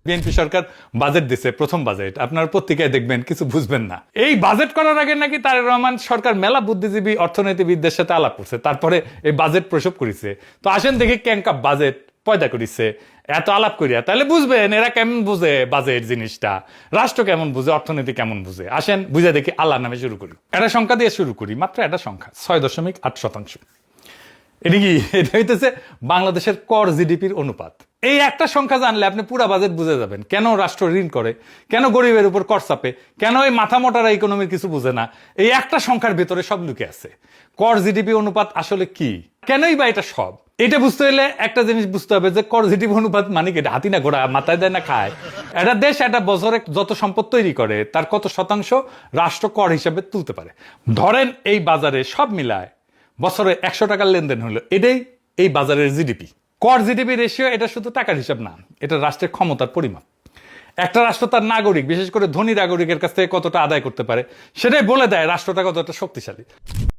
BNP সরকার budget দিছে, প্রথম budget, আপনার পত্রিকায় দেখবেন, কিছু বুঝবেন না। এই বাজেট করার আগে নাকি তারেক রহমান সরকার মেলা বুদ্ধিজীবী অর্থনীতিবিদদের সাথে আলাপ করছে, তারপরে এই বাজেট প্রসব করেছে। তো আসেন দেখি ক্যাঙ্কা বাজেট পয়দা করেছে এত আলাপ করিয়া, তাহলে বুঝবেন এরা কেমন বুঝে বাজেট জিনিসটা, রাষ্ট্র কেমন বুঝে, অর্থনীতি কেমন বুঝে। আসেন বুঝে দেখি, আল্লাহর নামে শুরু করি। একটা সংখ্যা দিয়ে শুরু করি, মাত্র একটা সংখ্যা, 6.8%। এটা কি? এটা হইতেছে বাংলাদেশের কর জিডিপির অনুপাত। এই একটা সংখ্যা জানলে আপনি পুরো বাজেট বুঝে যাবেন, কেন রাষ্ট্র ঋণ করে, কেন গরিবের উপর কর চাপে, কেন এই মাথা মোটারা ইকোনমির কিছু বুঝে না। এই একটা সংখ্যার ভেতরে সব লুকে আছে। কর জিডিপি অনুপাত আসলে কি, কেনই বা এটা সব, এটা বুঝতে হলে একটা জিনিস বুঝতে হবে যে কর জিডিপি অনুপাত মানে কি, হাতি না ঘোড়া, মাথায় দেয় না খায়। একটা দেশ একটা বছরে যত সম্পদ তৈরি করে তার কত শতাংশ রাষ্ট্র কর হিসাবে তুলতে পারে। ধরেন এই বাজারে সব মিলায় বছরে 100 টাকার লেনদেন হলো, এটাই এই বাজারের জিডিপি। কর জিডিপি রেশিও এটা শুধু টাকার হিসাব না, এটা রাষ্ট্রের ক্ষমতার পরিমাপ। একটা রাষ্ট্র তার নাগরিক, বিশেষ করে ধনী নাগরিকের কাছ থেকে কতটা আদায় করতে পারে সেটাই বলে দেয় রাষ্ট্রটা কতটা শক্তিশালী।